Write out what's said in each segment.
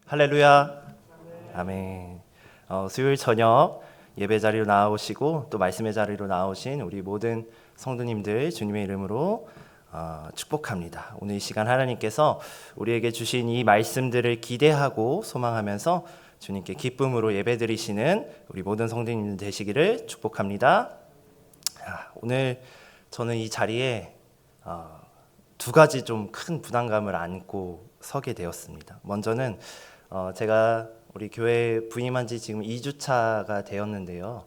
할렐루야. 아멘. 수요일 저녁 예배 자리로 나오시고 또 말씀의 자리로 나오신 우리 모든 성도님들 주님의 이름으로 축복합니다. 오늘 이 시간 하나님께서 우리에게 주신 이 말씀들을 기대하고 소망하면서 주님께 기쁨으로 예배드리시는 우리 모든 성도님들 되시기를 축복합니다. 오늘 저는 이 자리에 두 가지 좀 큰 부담감을 안고 서게 되었습니다. 먼저는 제가 우리 교회에 부임한 지 지금 2주차가 되었는데요.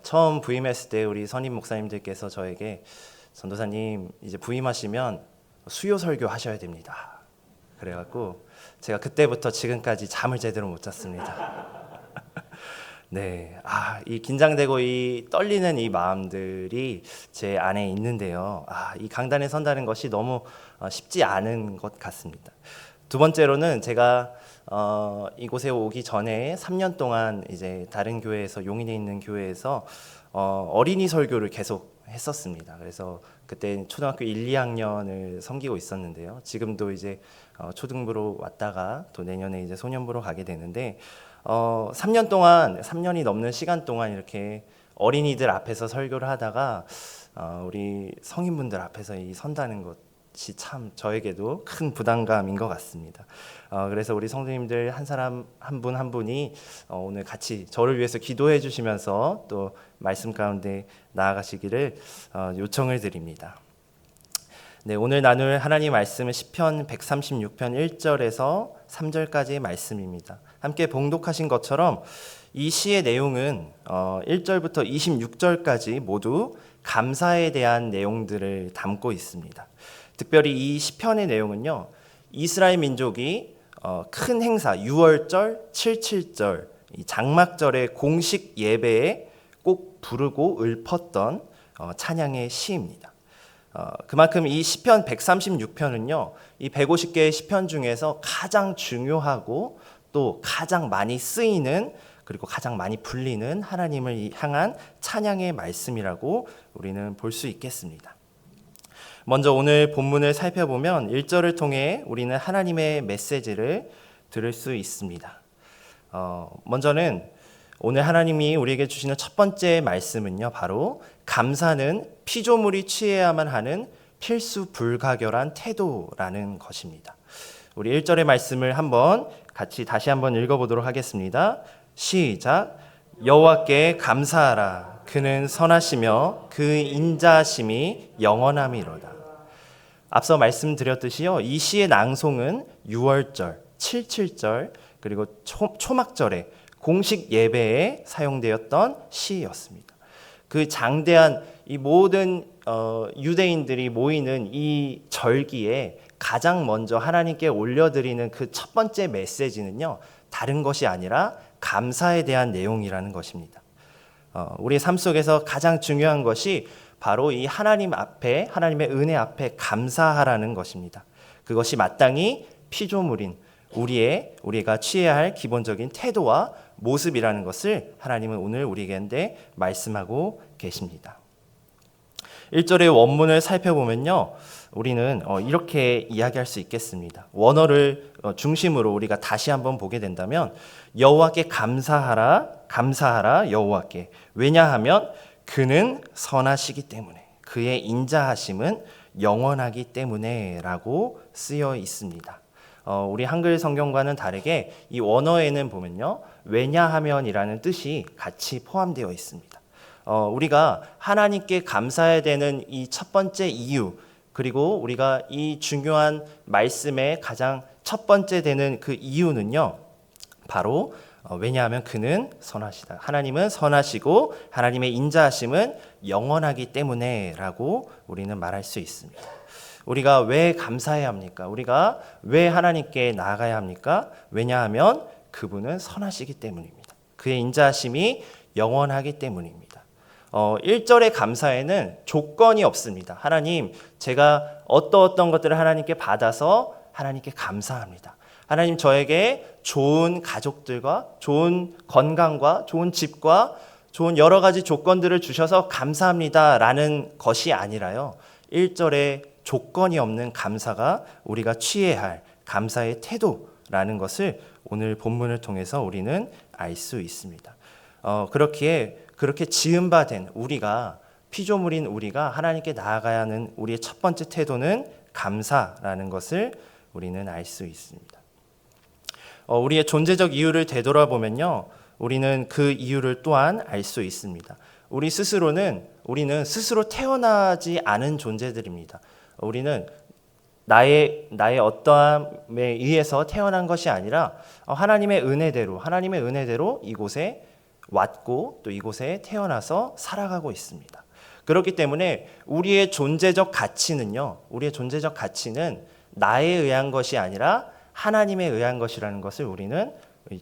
처음 부임했을 때 우리 선임 목사님들께서 저에게 전도사님 이제 부임하시면 수요 설교 하셔야 됩니다. 그래갖고 제가 그때부터 지금까지 잠을 제대로 못 잤습니다. 네, 이 긴장되고 이 떨리는 이 마음들이 제 안에 있는데요. 이 강단에 선다는 것이 너무 쉽지 않은 것 같습니다. 두 번째로는 제가 이곳에 오기 전에 3년 동안 이제 다른 교회에서 용인에 있는 교회에서 어린이 설교를 계속 했었습니다. 그래서 그때 초등학교 1, 2학년을 섬기고 있었는데요. 지금도 이제 초등부로 왔다가 또 내년에 이제 소년부로 가게 되는데 3년이 넘는 시간 동안 이렇게 어린이들 앞에서 설교를 하다가 우리 성인분들 앞에서 선다는 것이 참 저에게도 큰 부담감인 것 같습니다. 그래서 우리 성도님들 한 사람 한 분 한 분이 오늘 같이 저를 위해서 기도해 주시면서 또 말씀 가운데 나아가시기를 요청을 드립니다. 네, 오늘 나눌 하나님 말씀은 시편 136편 1절에서 3절까지의 말씀입니다. 함께 봉독하신 것처럼 이 시의 내용은 1절부터 26절까지 모두 감사에 대한 내용들을 담고 있습니다. 특별히 이 시편의 내용은요, 이스라엘 민족이 큰 행사 6월절, 77절, 장막절의 공식 예배에 꼭 부르고 읊었던 찬양의 시입니다. 그만큼 이 시편 136편은요, 이 150개의 시편 중에서 가장 중요하고 또 가장 많이 쓰이는 그리고 가장 많이 불리는 하나님을 향한 찬양의 말씀이라고 우리는 볼 수 있겠습니다. 먼저 오늘 본문을 살펴보면 1절을 통해 우리는 하나님의 메시지를 들을 수 있습니다. 먼저는 오늘 하나님이 우리에게 주시는 첫 번째 말씀은요, 바로 감사는 피조물이 취해야만 하는 필수 불가결한 태도라는 것입니다. 우리 1절의 말씀을 다시 한번 읽어보도록 하겠습니다. 시작. 여호와께 감사하라. 그는 선하시며 그 인자하심이 영원함이로다. 앞서 말씀드렸듯이요, 이 시의 낭송은 6월절, 77절 그리고 초막절에 공식 예배에 사용되었던 시였습니다. 그 장대한 이 모든 유대인들이 모이는 이 절기에 가장 먼저 하나님께 올려드리는 그 첫 번째 메시지는요, 다른 것이 아니라 감사에 대한 내용이라는 것입니다. 우리의 삶 속에서 가장 중요한 것이 바로 이 하나님 앞에, 하나님의 은혜 앞에 감사하라는 것입니다. 그것이 마땅히 피조물인 우리가 취해야 할 기본적인 태도와 모습이라는 것을 하나님은 오늘 우리에게 말씀하고 계십니다. 1절의 원문을 살펴보면요, 우리는 이렇게 이야기할 수 있겠습니다. 원어를 중심으로 우리가 다시 한번 보게 된다면 여호와께 감사하라 여호와께. 왜냐하면 그는 선하시기 때문에, 그의 인자하심은 영원하기 때문에 라고 쓰여 있습니다. 우리 한글 성경과는 다르게 이 원어에는 보면요, 왜냐하면이라는 뜻이 같이 포함되어 있습니다. 우리가 하나님께 감사해야 되는 이 첫 번째 이유, 그리고 우리가 이 중요한 말씀의 가장 첫 번째 되는 그 이유는요, 바로 왜냐하면 그는 선하시다. 하나님은 선하시고 하나님의 인자하심은 영원하기 때문에 라고 우리는 말할 수 있습니다. 우리가 왜 감사해야 합니까? 우리가 왜 하나님께 나아가야 합니까? 왜냐하면 그분은 선하시기 때문입니다. 그의 인자하심이 영원하기 때문입니다. 1절의 감사에는 조건이 없습니다. 하나님, 제가 어떤 것들을 하나님께 받아서 하나님께 감사합니다. 하나님, 저에게 좋은 가족들과 좋은 건강과 좋은 집과 좋은 여러 가지 조건들을 주셔서 감사합니다 라는 것이 아니라요, 1절에 조건이 없는 감사가 우리가 취해야 할 감사의 태도 라는 것을 오늘 본문을 통해서 우리는 알 수 있습니다. 그렇게 지음받은 우리가, 피조물인 우리가 하나님께 나아가야 하는 우리의 첫 번째 태도는 감사라는 것을 우리는 알 수 있습니다. 우리의 존재적 이유를 되돌아보면요, 우리는 그 이유를 또한 알 수 있습니다. 우리는 스스로 태어나지 않은 존재들입니다. 우리는 나의 어떠함에 의해서 태어난 것이 아니라 하나님의 은혜대로 이곳에 왔고 또 이곳에 태어나서 살아가고 있습니다. 그렇기 때문에 우리의 존재적 가치는 나에 의한 것이 아니라 하나님에 의한 것이라는 것을 우리는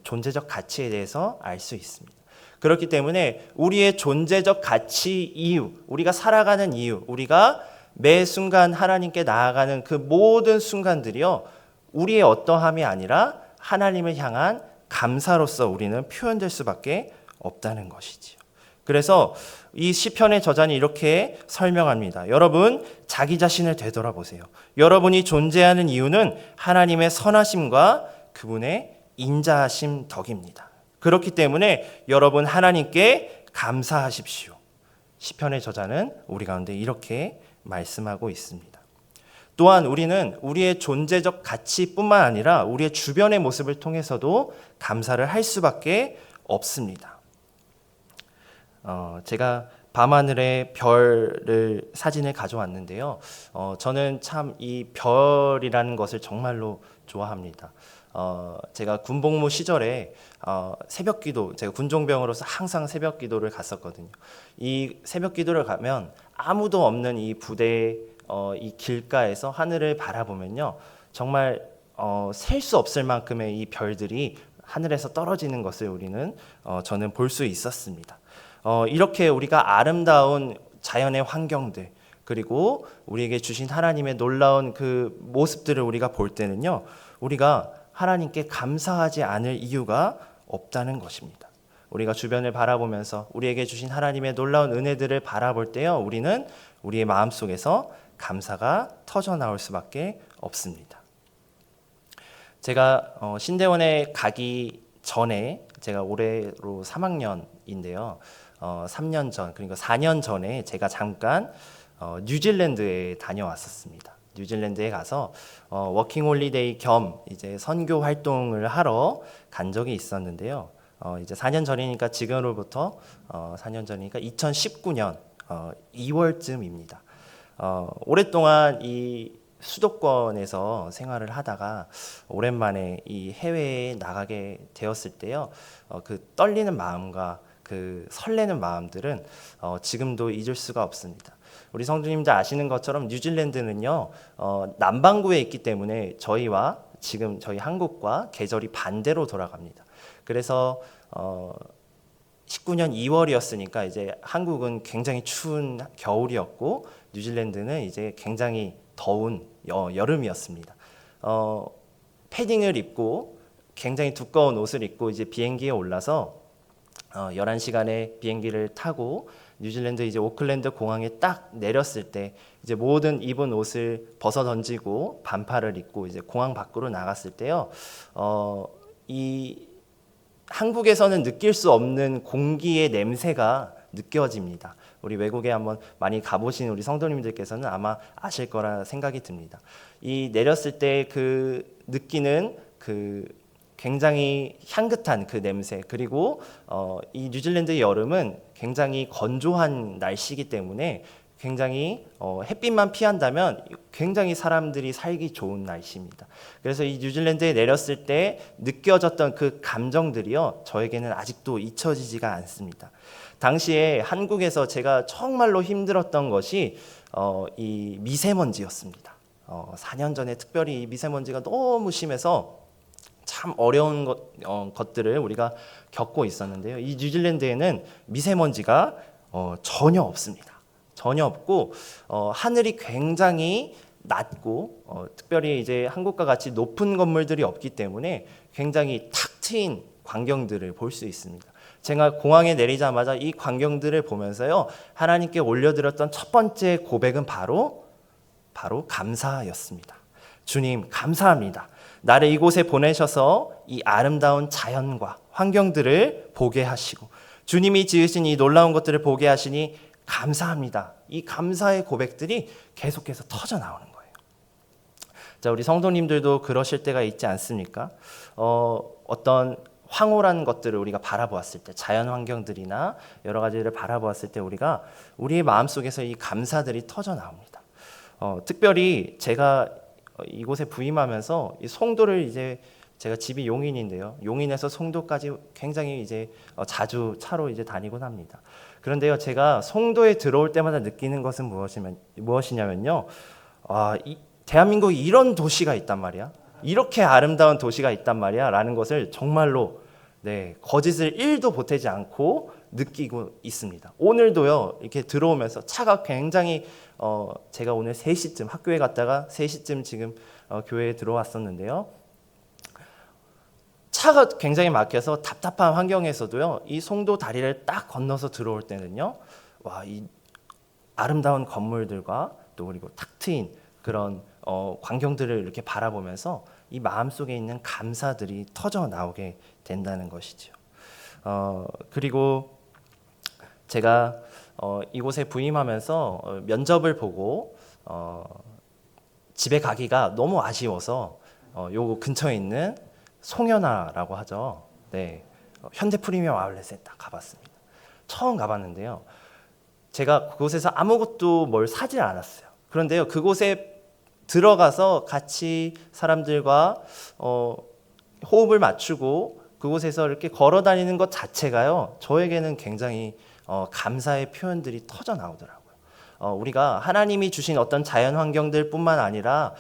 존재적 가치에 대해서 알 수 있습니다. 그렇기 때문에 우리의 존재적 가치 이유, 우리가 살아가는 이유, 우리가 매 순간 하나님께 나아가는 그 모든 순간들이요, 우리의 어떠함이 아니라 하나님을 향한 감사로서 우리는 표현될 수밖에 없다는 것이지요. 그래서 이 시편의 저자는 이렇게 설명합니다. 여러분, 자기 자신을 되돌아보세요. 여러분이 존재하는 이유는 하나님의 선하심과 그분의 인자하심 덕입니다. 그렇기 때문에 여러분, 하나님께 감사하십시오. 시편의 저자는 우리 가운데 이렇게 말씀하고 있습니다. 또한 우리는 우리의 존재적 가치뿐만 아니라 우리의 주변의 모습을 통해서도 감사를 할 수밖에 없습니다. 제가 밤하늘의 별을 사진을 가져왔는데요. 저는 참 이 별이라는 것을 정말로 좋아합니다. 제가 군복무 시절에 새벽기도, 제가 군종병으로서 항상 새벽기도를 갔었거든요. 이 새벽기도를 가면 아무도 없는 이 부대 이 길가에서 하늘을 바라보면요, 정말 셀 수 없을 만큼의 이 별들이 하늘에서 떨어지는 것을 저는 볼 수 있었습니다. 이렇게 우리가 아름다운 자연의 환경들, 그리고 우리에게 주신 하나님의 놀라운 그 모습들을 우리가 볼 때는요, 우리가 하나님께 감사하지 않을 이유가 없다는 것입니다. 우리가 주변을 바라보면서 우리에게 주신 하나님의 놀라운 은혜들을 바라볼 때요, 우리는 우리의 마음속에서 감사가 터져 나올 수밖에 없습니다. 제가 신대원에 가기 전에, 제가 올해로 3학년인데요. 3년 전, 그러니까 4년 전에 제가 잠깐 뉴질랜드에 다녀왔었습니다. 뉴질랜드에 가서 워킹 홀리데이 겸 이제 선교 활동을 하러 간 적이 있었는데요. 이제 4년 전이니까 지금으로부터 4년 전이니까 2019년 2월쯤입니다. 오랫동안 이 수도권에서 생활을 하다가 오랜만에 이 해외에 나가게 되었을 때요, 그 떨리는 마음과 그 설레는 마음들은 지금도 잊을 수가 없습니다. 우리 성도님들 아시는 것처럼 뉴질랜드는요, 남반구에 있기 때문에 지금 저희 한국과 계절이 반대로 돌아갑니다. 그래서 19년 2월이었으니까 이제 한국은 굉장히 추운 겨울이었고 뉴질랜드는 이제 굉장히 더운 여름이었습니다. 패딩을 입고 굉장히 두꺼운 옷을 입고 이제 비행기에 올라서 11시간의 비행기를 타고 뉴질랜드 이제 오클랜드 공항에 딱 내렸을 때 이제 모든 입은 옷을 벗어 던지고 반팔을 입고 이제 공항 밖으로 나갔을 때요, 이 한국에서는 느낄 수 없는 공기의 냄새가 느껴집니다. 우리 외국에 한번 많이 가보신 우리 성도님들께서는 아마 아실 거라 생각이 듭니다. 이 내렸을 때 그 느끼는 그 굉장히 향긋한 그 냄새, 그리고 이 뉴질랜드의 여름은 굉장히 건조한 날씨이기 때문에 굉장히 햇빛만 피한다면 굉장히 사람들이 살기 좋은 날씨입니다. 그래서 이 뉴질랜드에 내렸을 때 느껴졌던 그 감정들이요, 저에게는 아직도 잊혀지지가 않습니다. 당시에 한국에서 제가 정말로 힘들었던 것이 이 미세먼지였습니다. 4년 전에 특별히 이 미세먼지가 너무 심해서 참 어려운 것들을 우리가 겪고 있었는데요. 이 뉴질랜드에는 미세먼지가 전혀 없습니다. 전혀 없고 하늘이 굉장히 낮고 특별히 이제 한국과 같이 높은 건물들이 없기 때문에 굉장히 탁 트인 광경들을 볼 수 있습니다. 제가 공항에 내리자마자 이 광경들을 보면서요, 하나님께 올려드렸던 첫 번째 고백은 바로 감사였습니다. 주님 감사합니다. 나를 이곳에 보내셔서 이 아름다운 자연과 환경들을 보게 하시고 주님이 지으신 이 놀라운 것들을 보게 하시니 감사합니다. 이 감사의 고백들이 계속해서 터져 나오는 거예요. 자, 우리 성도님들도 그러실 때가 있지 않습니까? 어떤 황홀한 것들을 우리가 바라보았을 때, 자연 환경들이나 여러 가지를 바라보았을 때 우리가 우리의 마음속에서 이 감사들이 터져 나옵니다. 특별히 제가 이곳에 부임하면서 이 송도를 이제 제가 집이 용인인데요. 용인에서 송도까지 굉장히 이제 자주 차로 이제 다니곤 합니다. 그런데요, 제가 송도에 들어올 때마다 느끼는 것은 무엇이냐면요. 이 대한민국에 이런 도시가 있단 말이야. 이렇게 아름다운 도시가 있단 말이야. 라는 것을 정말로 거짓을 1도 보태지 않고 느끼고 있습니다. 오늘도요, 이렇게 들어오면서 차가 굉장히 제가 오늘 3시쯤 학교에 갔다가 3시쯤 지금 교회에 들어왔었는데요. 차가 굉장히 막혀서 답답한 환경에서도요, 이 송도 다리를 딱 건너서 들어올 때는요, 와, 이 아름다운 건물들과 또 그리고 탁 트인 그런 광경들을 이렇게 바라보면서 이 마음속에 있는 감사들이 터져 나오게 된다는 것이죠. 그리고 제가 이곳에 부임하면서 면접을 보고 집에 가기가 너무 아쉬워서 요 근처에 있는 송현아라고 하죠. 현대 프리미엄 아울렛에 딱 가봤습니다. 처음 가봤는데요. 제가 그곳에서 아무것도 뭘 사질 않았어요. 그런데요, 그곳에 들어가서 같이 사람들과 호흡을 맞추고 그곳에서 이렇게 걸어 다니는 것 자체가요, 저에게는 굉장히 감사의 표현들이 터져 나오더라고요. 우리가 하나님이 주신 어떤 자연 환경들뿐만 아니라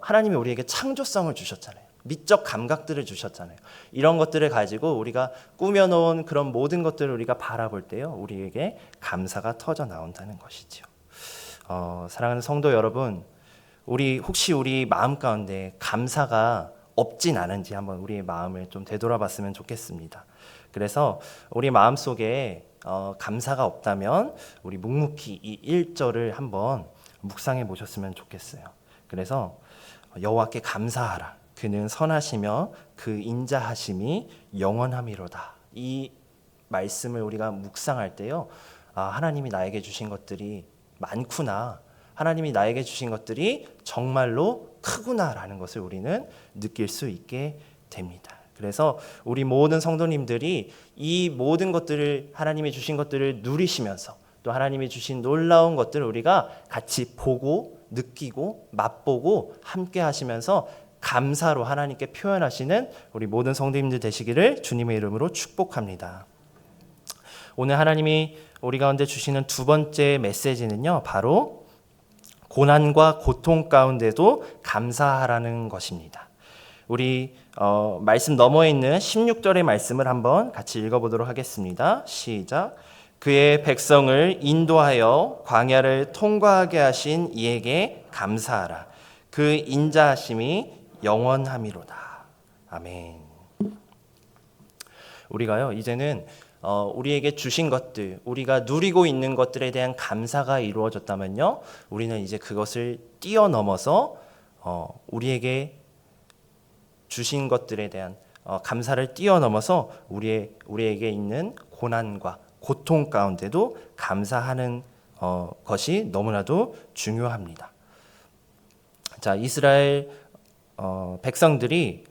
하나님이 우리에게 창조성을 주셨잖아요. 미적 감각들을 주셨잖아요. 이런 것들을 가지고 우리가 꾸며놓은 그런 모든 것들을 우리가 바라볼 때요, 우리에게 감사가 터져 나온다는 것이죠. 사랑하는 성도 여러분, 혹시 우리 마음 가운데 감사가 없진 않은지 한번 우리의 마음을 좀 되돌아봤으면 좋겠습니다. 그래서 우리 마음속에 감사가 없다면 우리 묵묵히 이 1절을 한번 묵상해 보셨으면 좋겠어요. 그래서 여호와께 감사하라. 그는 선하시며 그 인자하심이 영원함이로다. 이 말씀을 우리가 묵상할 때요, 하나님이 나에게 주신 것들이 많구나, 하나님이 나에게 주신 것들이 정말로 크구나라는 것을 우리는 느낄 수 있게 됩니다. 그래서 우리 모든 성도님들이 이 모든 것들을, 하나님이 주신 것들을 누리시면서 또 하나님이 주신 놀라운 것들을 우리가 같이 보고 느끼고 맛보고 함께 하시면서 감사로 하나님께 표현하시는 우리 모든 성도님들 되시기를 주님의 이름으로 축복합니다. 오늘 하나님이 우리 가운데 주시는 두 번째 메시지는요, 바로 고난과 고통 가운데도 감사하라는 것입니다. 우리 말씀 너머에 있는 16절의 말씀을 한번 같이 읽어보도록 하겠습니다. 시작. 그의 백성을 인도하여 광야를 통과하게 하신 이에게 감사하라. 그 인자하심이 영원함이로다. 아멘. 우리가요, 이제는 우리에게 주신 것들, 우리가 누리고 있는 것들에 대한 감사가 이루어졌다면요, 우리는 이제 그것을 뛰어넘어서 우리에게 주신 것들에 대한 감사를 뛰어넘어서 우리에게 있는 고난과 고통 가운데도 감사하는 것이 너무나도 중요합니다. 자, 이스라엘 백성들이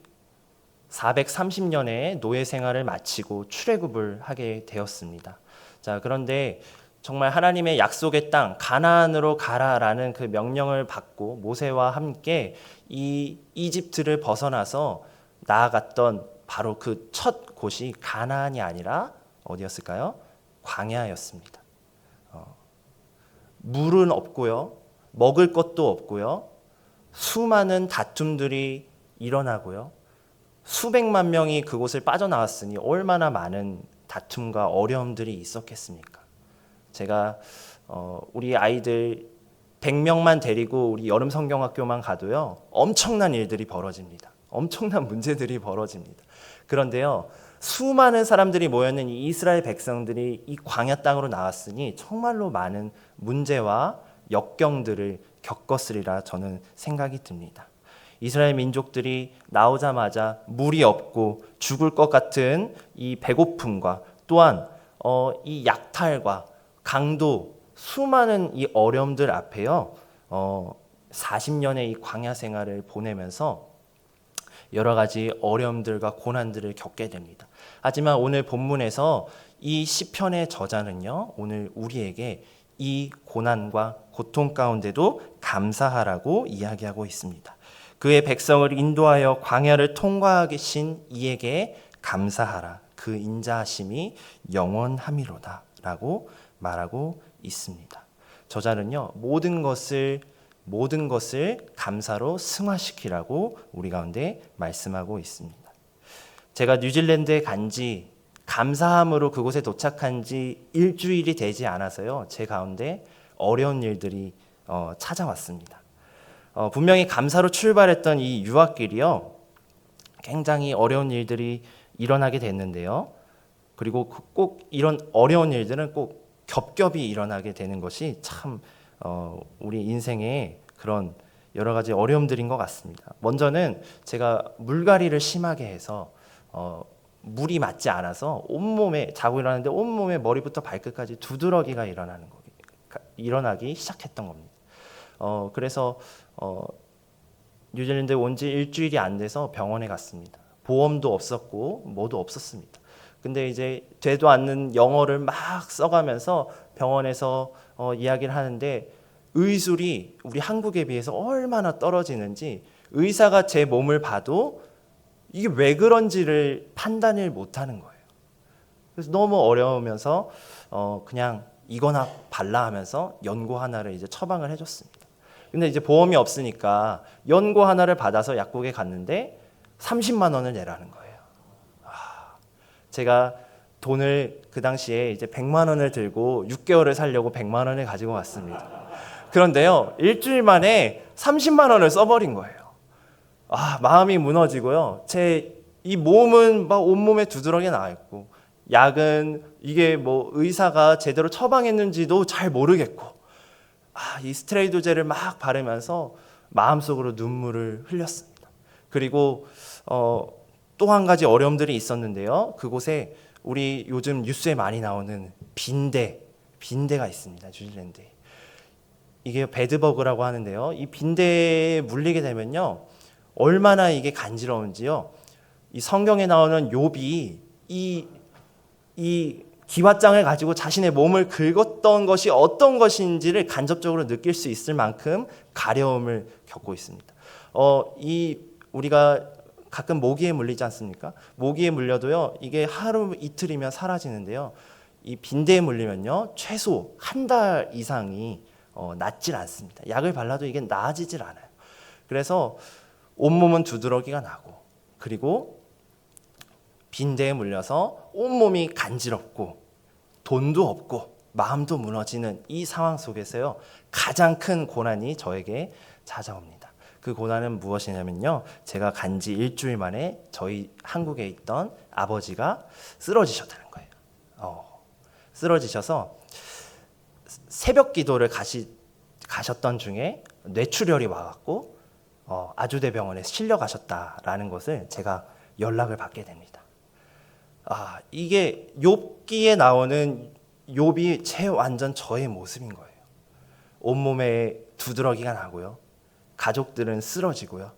430년의 노예 생활을 마치고 출애굽을 하게 되었습니다. 자, 그런데 정말 하나님의 약속의 땅 가나안으로 가라라는 그 명령을 받고 모세와 함께 이 이집트를 벗어나서 나아갔던 바로 그 첫 곳이 가나안이 아니라 어디였을까요? 광야였습니다. 물은 없고요, 먹을 것도 없고요, 수많은 다툼들이 일어나고요, 수백만 명이 그곳을 빠져나왔으니 얼마나 많은 다툼과 어려움들이 있었겠습니까? 제가 우리 아이들 100명만 데리고 우리 여름 성경학교만 가도요, 엄청난 일들이 벌어집니다. 엄청난 문제들이 벌어집니다. 그런데요, 수많은 사람들이 모여있는 이 이스라엘 백성들이 이 광야 땅으로 나왔으니 정말로 많은 문제와 역경들을 겪었으리라 저는 생각이 듭니다. 이스라엘 민족들이 나오자마자 물이 없고 죽을 것 같은 이 배고픔과 또한 이 약탈과 강도, 수많은 이 어려움들 앞에요. 40년의 이 광야 생활을 보내면서 여러 가지 어려움들과 고난들을 겪게 됩니다. 하지만 오늘 본문에서 이 시편의 저자는요, 오늘 우리에게 이 고난과 고통 가운데도 감사하라고 이야기하고 있습니다. 그의 백성을 인도하여 광야를 통과하신 이에게 감사하라. 그 인자하심이 영원함이로다 라고 말하고 있습니다. 저자는요, 모든 것을 감사로 승화시키라고 우리 가운데 말씀하고 있습니다. 제가 뉴질랜드에 간지 감사함으로 그곳에 도착한 지 일주일이 되지 않아서요, 제 가운데 어려운 일들이 찾아왔습니다. 분명히 감사로 출발했던 이 유학길이요, 굉장히 어려운 일들이 일어나게 됐는데요. 그리고 꼭 이런 어려운 일들은 꼭 겹겹이 일어나게 되는 것이 참 우리 인생의 그런 여러 가지 어려움들인 것 같습니다. 먼저는 제가 물갈이를 심하게 해서 물이 맞지 않아서 온몸에 자고 일어나는데 온몸에 머리부터 발끝까지 두드러기가 일어나기 시작했던 겁니다. 그래서 뉴질랜드에 온 지 일주일이 안 돼서 병원에 갔습니다. 보험도 없었고 뭐도 없었습니다. 근데 이제 되도 않는 영어를 막 써가면서 병원에서 이야기를 하는데 의술이 우리 한국에 비해서 얼마나 떨어지는지 의사가 제 몸을 봐도 이게 왜 그런지를 판단을 못하는 거예요. 그래서 너무 어려우면서 그냥 이거나 발라 하면서 연고 하나를 이제 처방을 해줬습니다. 근데 이제 보험이 없으니까 연고 하나를 받아서 약국에 갔는데 30만 원을 내라는 거예요. 제가 돈을 그 당시에 이제 100만 원을 들고 6개월을 살려고 100만 원을 가지고 왔습니다. 그런데요, 일주일 만에 30만 원을 써버린 거예요. 마음이 무너지고요. 제 이 몸은 막 온몸에 두드러기 나 있고, 약은 이게 뭐 의사가 제대로 처방했는지도 잘 모르겠고, 이 스테로이드제를 막 바르면서 마음속으로 눈물을 흘렸습니다. 그리고 또 한 가지 어려움들이 있었는데요. 그곳에 우리 요즘 뉴스에 많이 나오는 빈대가 있습니다. 뉴질랜드에. 이게 베드버그라고 하는데요. 이 빈대에 물리게 되면요, 얼마나 이게 간지러운지요. 이 성경에 나오는 욥이 이 기왓장을 가지고 자신의 몸을 긁었던 것이 어떤 것인지를 간접적으로 느낄 수 있을 만큼 가려움을 겪고 있습니다. 우리가 가끔 모기에 물리지 않습니까? 모기에 물려도요, 이게 하루 이틀이면 사라지는데요. 이 빈대에 물리면요, 최소 한 달 이상이 낫질 않습니다. 약을 발라도 이게 나아지질 않아요. 그래서 온몸은 두드러기가 나고, 그리고 빈대에 물려서 온몸이 간지럽고 돈도 없고 마음도 무너지는 이 상황 속에서요, 가장 큰 고난이 저에게 찾아옵니다. 그 고난은 무엇이냐면요, 제가 간지 일주일 만에 저희 한국에 있던 아버지가 쓰러지셨다는 거예요. 쓰러지셔서 새벽 기도를 가셨던 중에 뇌출혈이 와갖고 아주대병원에 실려가셨다라는 것을 제가 연락을 받게 됩니다. 이게 욥기에 나오는 욥이 완전 저의 모습인 거예요. 온몸에 두드러기가 나고요, 가족들은 쓰러지고요.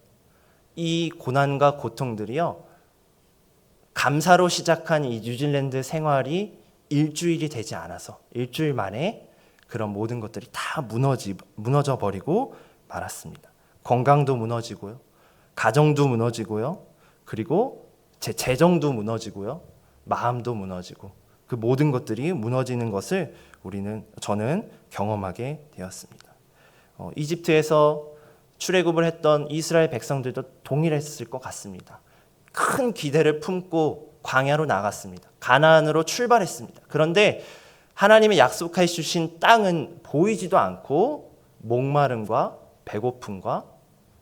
이 고난과 고통들이요, 감사로 시작한 이 뉴질랜드 생활이 일주일이 되지 않아서 일주일 만에 그런 모든 것들이 다 무너져 버리고 말았습니다. 건강도 무너지고요, 가정도 무너지고요, 그리고 제 재정도 무너지고요, 마음도 무너지고, 그 모든 것들이 무너지는 것을 저는 경험하게 되었습니다. 이집트에서 출애굽을 했던 이스라엘 백성들도 동일했을 것 같습니다. 큰 기대를 품고 광야로 나갔습니다. 가나안으로 출발했습니다. 그런데 하나님이 약속해 주신 땅은 보이지도 않고 목마름과 배고픔과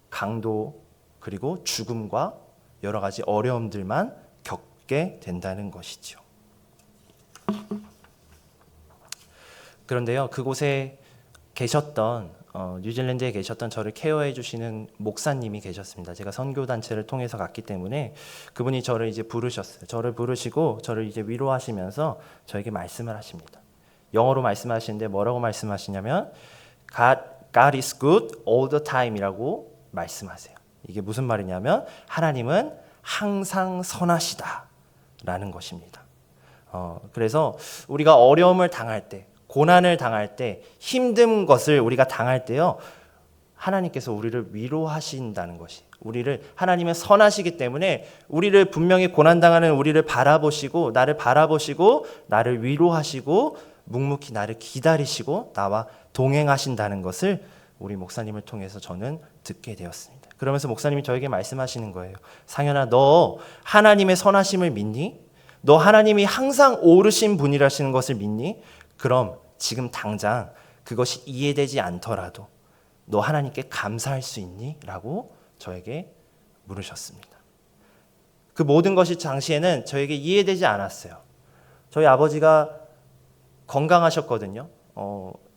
강도, 그리고 죽음과 여러 가지 어려움들만 겪게 된다는 것이죠. 그런데요, 그곳에 계셨던 뉴질랜드에 계셨던 저를 케어해 주시는 목사님이 계셨습니다. 제가 선교단체를 통해서 갔기 때문에 그분이 저를 이제 부르셨어요. 저를 부르시고 저를 이제 위로하시면서 저에게 말씀을 하십니다. 영어로 말씀하시는데 뭐라고 말씀하시냐면 God is good all the time이라고 말씀하세요. 이게 무슨 말이냐면 하나님은 항상 선하시다라는 것입니다. 그래서 우리가 어려움을 당할 때, 고난을 당할 때, 힘든 것을 우리가 당할 때요, 하나님께서 우리를 위로하신다는 것이, 하나님은 선하시기 때문에 우리를 분명히 고난당하는 우리를 바라보시고 나를 위로하시고 묵묵히 나를 기다리시고 나와 동행하신다는 것을 우리 목사님을 통해서 저는 듣게 되었습니다. 그러면서 목사님이 저에게 말씀하시는 거예요. 상현아, 너 하나님의 선하심을 믿니? 너 하나님이 항상 오르신 분이라시는 것을 믿니? 그럼 지금 당장 그것이 이해되지 않더라도 너 하나님께 감사할 수 있니? 라고 저에게 물으셨습니다. 그 모든 것이 당시에는 저에게 이해되지 않았어요. 저희 아버지가 건강하셨거든요.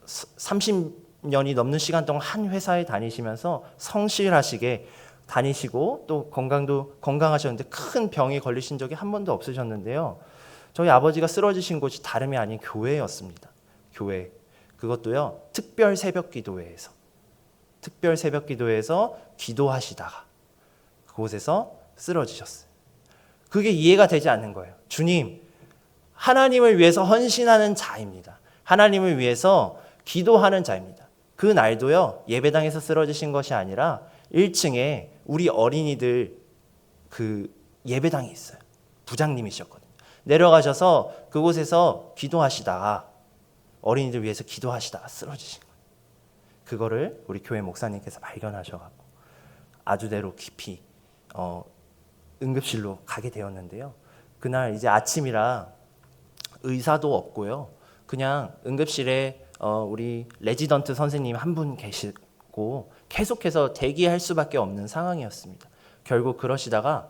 30년이 넘는 시간 동안 한 회사에 다니시면서 성실하시게 다니시고 또 건강하셨는데 큰 병에 걸리신 적이 한 번도 없으셨는데요. 저희 아버지가 쓰러지신 곳이 다름이 아닌 교회였습니다. 교회. 그것도요, 특별 새벽 기도회에서 기도하시다가 그곳에서 쓰러지셨어요. 그게 이해가 되지 않는 거예요. 주님, 하나님을 위해서 헌신하는 자입니다. 하나님을 위해서 기도하는 자입니다. 그 날도요, 예배당에서 쓰러지신 것이 아니라 1층에 우리 어린이들 그 예배당이 있어요. 부장님이셨거든요. 내려가셔서 그곳에서 기도하시다가 어린이들 위해서 기도하시다가 쓰러지신 거예요. 그거를 우리 교회 목사님께서 발견하셔갖고 아주대로 깊이 응급실로 가게 되었는데요. 그날 이제 아침이라 의사도 없고요. 그냥 응급실에 우리 레지던트 선생님 한 분 계시고 계속해서 대기할 수밖에 없는 상황이었습니다. 결국 그러시다가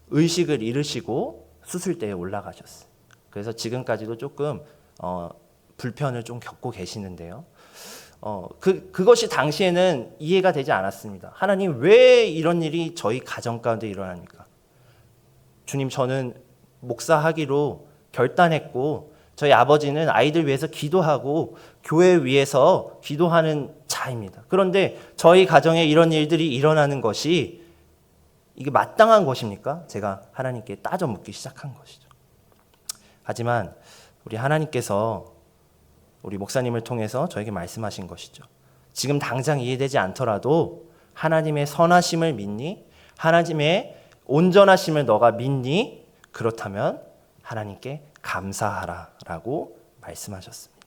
의식을 잃으시고 수술대에 올라가셨어요. 그래서 지금까지도 조금 불편을 좀 겪고 계시는데요. 그것이 당시에는 이해가 되지 않았습니다. 하나님, 왜 이런 일이 저희 가정 가운데 일어납니까? 주님, 저는 목사하기로 결단했고 저희 아버지는 아이들 위해서 기도하고 교회 위해서 기도하는 자입니다. 그런데 저희 가정에 이런 일들이 일어나는 것이 이게 마땅한 것입니까? 제가 하나님께 따져 묻기 시작한 것이죠. 하지만 우리 하나님께서 우리 목사님을 통해서 저에게 말씀하신 것이죠. 지금 당장 이해되지 않더라도 하나님의 선하심을 믿니? 하나님의 온전하심을 너가 믿니? 그렇다면 하나님께 감사하라라고 말씀하셨습니다.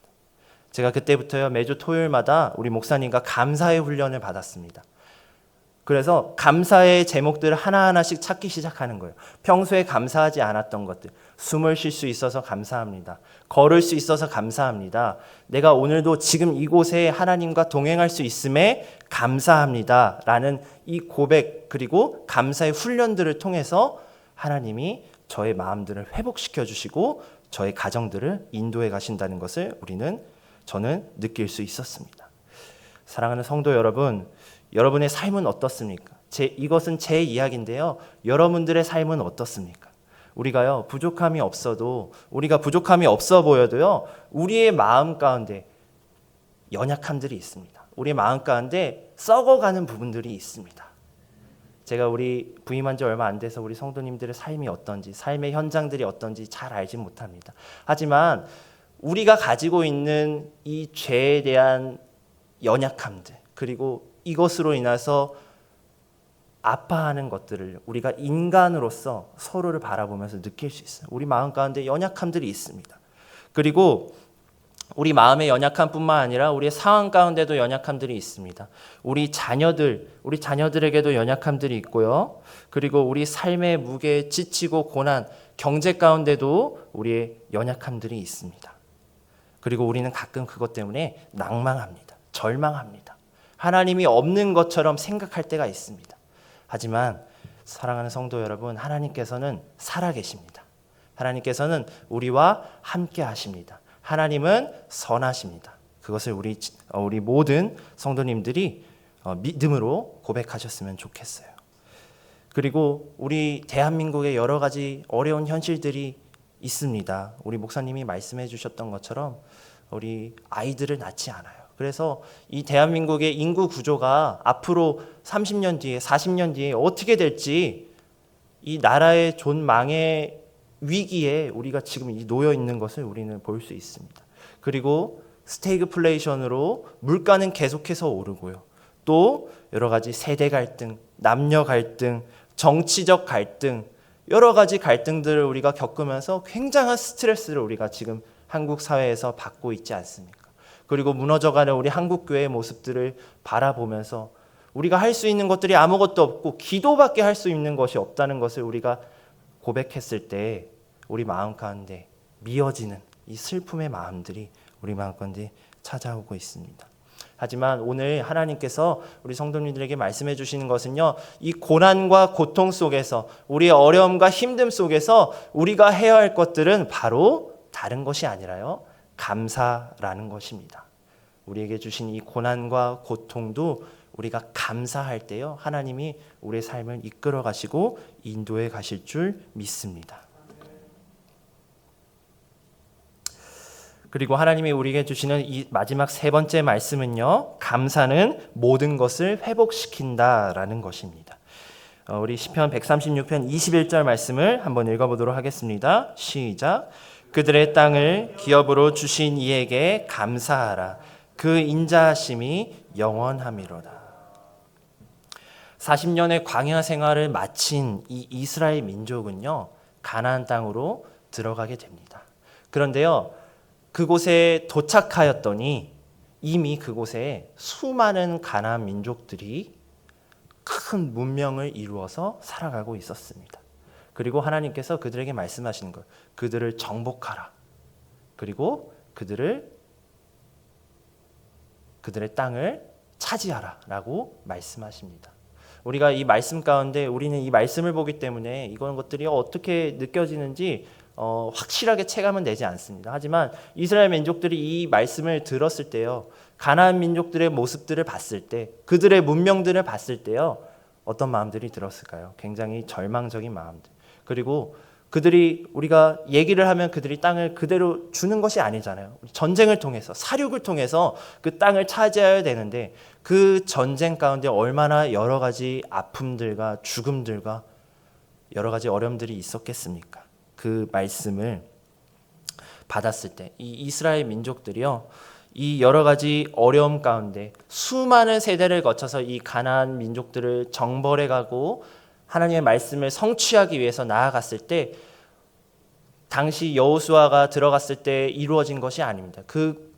제가 그때부터요, 매주 토요일마다 우리 목사님과 감사의 훈련을 받았습니다. 그래서 감사의 제목들을 하나하나씩 찾기 시작하는 거예요. 평소에 감사하지 않았던 것들, 숨을 쉴 수 있어서 감사합니다. 걸을 수 있어서 감사합니다. 내가 오늘도 지금 이곳에 하나님과 동행할 수 있음에 감사합니다. 라는 이 고백, 그리고 감사의 훈련들을 통해서 하나님이 저의 마음들을 회복시켜 주시고 저의 가정들을 인도해 가신다는 것을 저는 느낄 수 있었습니다. 사랑하는 성도 여러분, 여러분의 삶은 어떻습니까? 이것은 제 이야기인데요. 여러분들의 삶은 어떻습니까? 우리가 부족함이 없어 보여도요, 우리의 마음 가운데 연약함들이 있습니다. 우리의 마음 가운데 썩어가는 부분들이 있습니다. 제가 우리 부임한 지 얼마 안 돼서 우리 성도님들의 삶이 어떤지, 삶의 현장들이 어떤지 잘 알지 못합니다. 하지만 우리가 가지고 있는 이 죄에 대한 연약함들, 그리고 이것으로 인해서 아파하는 것들을 우리가 인간으로서 서로를 바라보면서 느낄 수 있어요. 우리 마음 가운데 연약함들이 있습니다. 그리고 우리 마음의 연약함뿐만 아니라 우리의 상황 가운데도 연약함들이 있습니다. 우리 자녀들에게도 연약함들이 있고요. 그리고 우리 삶의 무게에 지치고 고난, 경제 가운데도 우리의 연약함들이 있습니다. 그리고 우리는 가끔 그것 때문에 낭망합니다. 절망합니다. 하나님이 없는 것처럼 생각할 때가 있습니다. 하지만 사랑하는 성도 여러분, 하나님께서는 살아계십니다. 하나님께서는 우리와 함께 하십니다. 하나님은 선하십니다. 그것을 우리 모든 성도님들이 믿음으로 고백하셨으면 좋겠어요. 그리고 우리 대한민국에 여러 가지 어려운 현실들이 있습니다. 우리 목사님이 말씀해 주셨던 것처럼 우리 아이들을 낳지 않아요. 그래서 이 대한민국의 인구 구조가 앞으로 30년 뒤에 40년 뒤에 어떻게 될지 이 나라의 존망의 위기에 우리가 지금 놓여 있는 것을 우리는 볼 수 있습니다. 그리고 스태그플레이션으로 물가는 계속해서 오르고요. 또 여러 가지 세대 갈등, 남녀 갈등, 정치적 갈등, 여러 가지 갈등들을 우리가 겪으면서 굉장한 스트레스를 우리가 지금 한국 사회에서 받고 있지 않습니까? 그리고 무너져가는 우리 한국 교회의 모습들을 바라보면서 우리가 할 수 있는 것들이 아무것도 없고 기도밖에 할 수 있는 것이 없다는 것을 우리가 고백했을 때 우리 마음 가운데 미어지는 이 슬픔의 마음들이 우리 마음 가운데 찾아오고 있습니다. 하지만 오늘 하나님께서 우리 성도님들에게 말씀해 주시는 것은요, 이 고난과 고통 속에서 우리의 어려움과 힘듦 속에서 우리가 해야 할 것들은 바로 다른 것이 아니라요, 감사라는 것입니다. 우리에게 주신 이 고난과 고통도 우리가 감사할 때요, 하나님이 우리의 삶을 이끌어 가시고 인도해 가실 줄 믿습니다. 그리고 하나님이 우리에게 주시는 이 마지막 세 번째 말씀은요, 감사는 모든 것을 회복시킨다라는 것입니다. 우리 시편 136편 21절 말씀을 한번 읽어보도록 하겠습니다. 시작. 그들의 땅을 기업으로 주신 이에게 감사하라. 그 인자하심이 영원함이로다. 40년의 광야 생활을 마친 이 이스라엘 민족은요, 가나안 땅으로 들어가게 됩니다. 그런데요, 그곳에 도착하였더니 이미 그곳에 수많은 가나안 민족들이 큰 문명을 이루어서 살아가고 있었습니다. 그리고 하나님께서 그들에게 말씀하시는 것, 그들을 정복하라. 그리고 그들의 땅을 차지하라 라고 말씀하십니다. 우리가 이 말씀 가운데 우리는 이 말씀을 보기 때문에 이런 것들이 어떻게 느껴지는지 확실하게 체감은 되지 않습니다. 하지만 이스라엘 민족들이 이 말씀을 들었을 때요, 가나안 민족들의 모습들을 봤을 때, 그들의 문명들을 봤을 때요, 어떤 마음들이 들었을까요? 굉장히 절망적인 마음들. 그리고 그들이, 우리가 얘기를 하면 그들이 땅을 그대로 주는 것이 아니잖아요. 전쟁을 통해서, 사륙을 통해서 그 땅을 차지해야 되는데 그 전쟁 가운데 얼마나 여러 가지 아픔들과 죽음들과 여러 가지 어려움들이 있었겠습니까? 그 말씀을 받았을 때 이 이스라엘 민족들이요, 이 여러 가지 어려움 가운데 수많은 세대를 거쳐서 이 가나안 민족들을 정벌해 가고 하나님의 말씀을 성취하기 위해서 나아갔을 때 당시 여호수아가 들어갔을 때 이루어진 것이 아닙니다. 그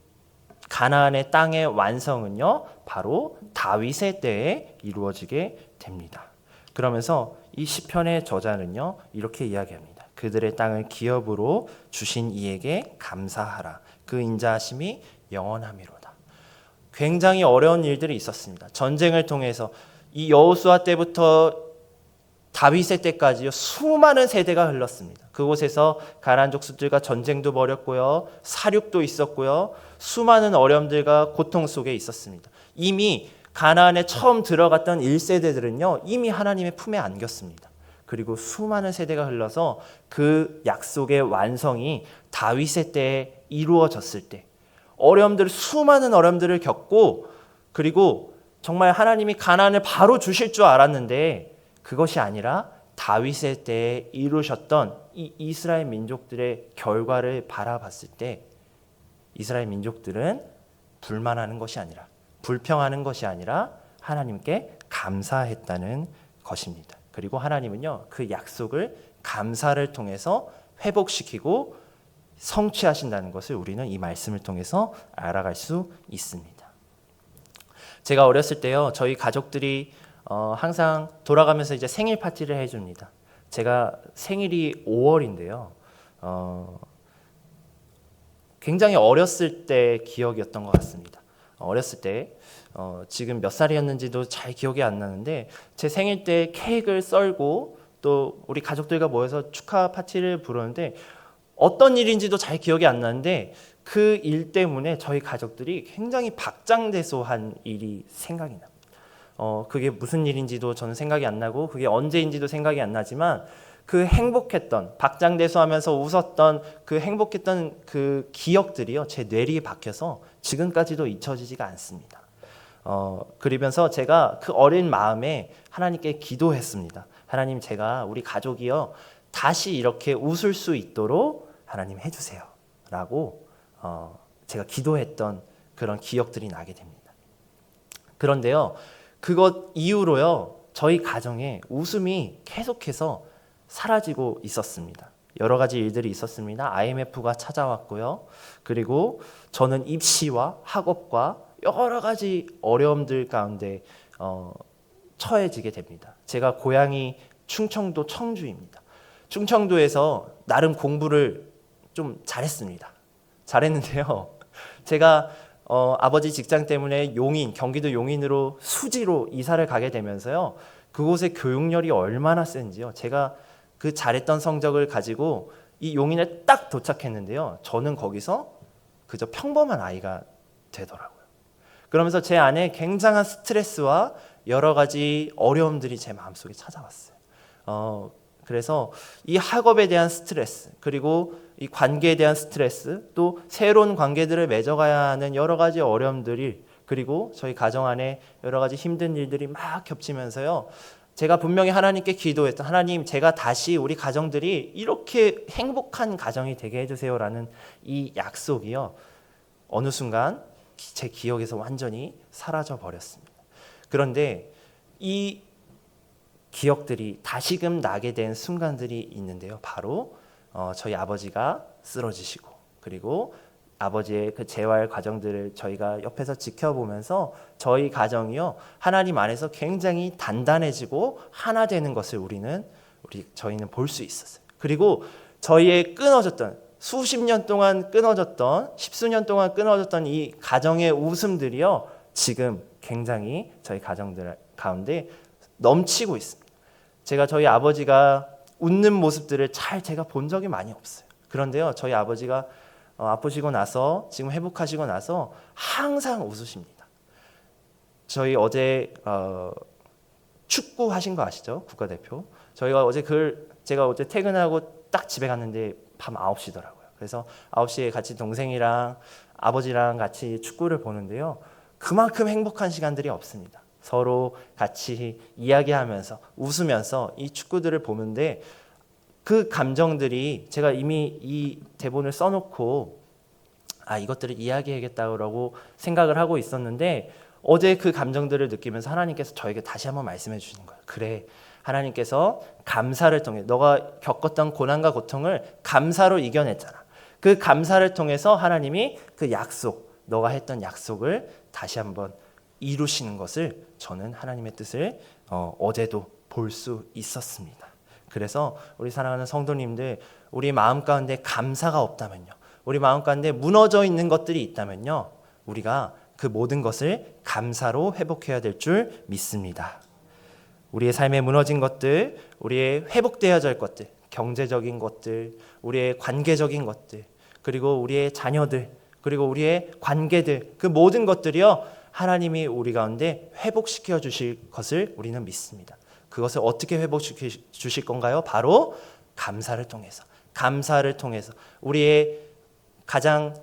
가나안의 땅의 완성은요, 바로 다윗의 때에 이루어지게 됩니다. 그러면서 이 시편의 저자는요, 이렇게 이야기합니다. 그들의 땅을 기업으로 주신 이에게 감사하라. 그 인자하심이 영원함이로다. 굉장히 어려운 일들이 있었습니다. 전쟁을 통해서 이 여호수아 때부터 다윗의 때까지요, 수많은 세대가 흘렀습니다. 그곳에서 가나안 족속들과 전쟁도 벌였고요, 사륙도 있었고요, 수많은 어려움들과 고통 속에 있었습니다. 이미 가나안에 처음 들어갔던 1세대들은요, 이미 하나님의 품에 안겼습니다. 그리고 수많은 세대가 흘러서 그 약속의 완성이 다윗의 때에 이루어졌을 때 수많은 어려움들을 겪고, 그리고 정말 하나님이 가나안을 바로 주실 줄 알았는데 그것이 아니라 다윗의 때에 이루셨던 이 이스라엘 민족들의 결과를 바라봤을 때 이스라엘 민족들은 불만하는 것이 아니라, 불평하는 것이 아니라 하나님께 감사했다는 것입니다. 그리고 하나님은요, 그 약속을 감사를 통해서 회복시키고 성취하신다는 것을 우리는 이 말씀을 통해서 알아갈 수 있습니다. 제가 어렸을 때요, 저희 가족들이 항상 돌아가면서 이제 생일 파티를 해줍니다. 제가 생일이 5월인데요, 굉장히 어렸을 때 기억이었던 것 같습니다. 어렸을 때 지금 몇 살이었는지도 잘 기억이 안 나는데 제 생일 때 케이크를 썰고 또 우리 가족들과 모여서 축하 파티를 부르는데 어떤 일인지도 잘 기억이 안 나는데 그 일 때문에 저희 가족들이 굉장히 박장대소한 일이 생각이 납니다. 그게 무슨 일인지도 저는 생각이 안 나고 그게 언제인지도 생각이 안 나지만 그 행복했던 박장대소하면서 웃었던 그 행복했던 그 기억들이요 제 뇌리에 박혀서 지금까지도 잊혀지지가 않습니다. 그러면서 제가 그 어린 마음에 하나님께 기도했습니다. 하나님, 제가 우리 가족이요 다시 이렇게 웃을 수 있도록 하나님 해주세요 라고 제가 기도했던 그런 기억들이 나게 됩니다. 그런데요 그것 이후로요 저희 가정에 웃음이 계속해서 사라지고 있었습니다. 여러 가지 일들이 있었습니다. IMF가 찾아왔고요. 그리고 저는 입시와 학업과 여러 가지 어려움들 가운데 처해지게 됩니다. 제가 고향이 충청도 청주입니다. 충청도에서 나름 공부를 좀 잘했는데요. 제가 아버지 직장 때문에 용인, 경기도 용인으로 수지로 이사를 가게 되면서요. 그곳의 교육열이 얼마나 센지요. 제가 그 잘했던 성적을 가지고 이 용인에 딱 도착했는데요. 저는 거기서 그저 평범한 아이가 되더라고요. 그러면서 제 안에 굉장한 스트레스와 여러 가지 어려움들이 제 마음속에 찾아왔어요. 그래서 이 학업에 대한 스트레스, 그리고 이 관계에 대한 스트레스, 또 새로운 관계들을 맺어가야 하는 여러 가지 어려움들이, 그리고 저희 가정 안에 여러 가지 힘든 일들이 막 겹치면서요. 제가 분명히 하나님께 기도했던, 하나님, 제가 다시 우리 가정들이 이렇게 행복한 가정이 되게 해주세요라는 이 약속이요. 어느 순간 제 기억에서 완전히 사라져 버렸습니다. 그런데 이 기억들이 다시금 나게 된 순간들이 있는데요. 바로 저희 아버지가 쓰러지시고, 그리고 아버지의 그 재활 과정들을 저희가 옆에서 지켜보면서 저희 가정이요 하나님 안에서 굉장히 단단해지고 하나 되는 것을 저희는 볼 수 있었어요. 그리고 저희의 끊어졌던 수십 년 동안 끊어졌던 십수년 동안 끊어졌던 이 가정의 웃음들이요 지금 굉장히 저희 가정들 가운데 넘치고 있습니다. 제가 저희 아버지가 웃는 모습들을 제가 본 적이 많이 없어요. 그런데요 저희 아버지가 아프시고 나서 지금 회복하시고 나서 항상 웃으십니다. 저희 어제 축구 하신 거 아시죠? 국가대표. 제가 어제 퇴근하고 딱 집에 갔는데 밤 9시더라고요. 그래서 9시에 같이 동생이랑 아버지랑 같이 축구를 보는데요. 그만큼 행복한 시간들이 없습니다. 서로 같이 이야기하면서 웃으면서 이 축구들을 보는데 그 감정들이 제가 이미 이 대본을 써놓고 이것들을 이야기해야겠다고 생각을 하고 있었는데 어제 그 감정들을 느끼면서 하나님께서 저에게 다시 한번 말씀해 주시는 거예요. 그래, 하나님께서 감사를 통해 너가 겪었던 고난과 고통을 감사로 이겨냈잖아. 그 감사를 통해서 하나님이 그 약속, 너가 했던 약속을 다시 한번 이루시는 것을 저는 하나님의 뜻을 어제도 볼 수 있었습니다. 그래서 우리 사랑하는 성도님들, 우리 마음 가운데 감사가 없다면요, 우리 마음 가운데 무너져 있는 것들이 있다면요, 우리가 그 모든 것을 감사로 회복해야 될 줄 믿습니다. 우리의 삶에 무너진 것들, 우리의 회복되어야 할 것들, 경제적인 것들, 우리의 관계적인 것들, 그리고 우리의 자녀들, 그리고 우리의 관계들, 그 모든 것들이요 하나님이 우리 가운데 회복시켜 주실 것을 우리는 믿습니다. 그것을 어떻게 회복시켜 주실 건가요? 바로 감사를 통해서 우리의 가장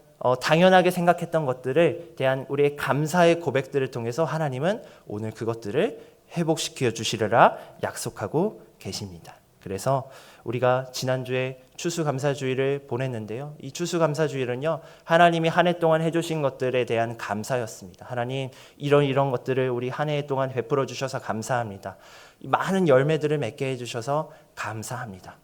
당연하게 생각했던 것들을 대한 우리의 감사의 고백들을 통해서 하나님은 오늘 그것들을 회복시켜 주시리라 약속하고 계십니다. 그래서 우리가 지난주에 추수감사주의를 보냈는데요. 이 추수감사주의는요, 하나님이 한 해 동안 해주신 것들에 대한 감사였습니다. 하나님, 이런 것들을 우리 한 해 동안 베풀어 주셔서 감사합니다. 많은 열매들을 맺게 해주셔서 감사합니다.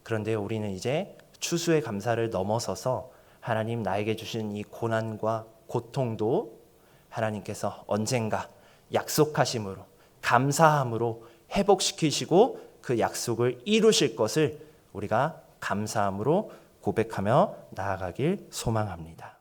그런데 우리는 이제 추수의 감사를 넘어서서 하나님 나에게 주신 이 고난과 고통도 하나님께서 언젠가 약속하심으로, 감사함으로 회복시키시고 그 약속을 이루실 것을 우리가 감사함으로 고백하며 나아가길 소망합니다.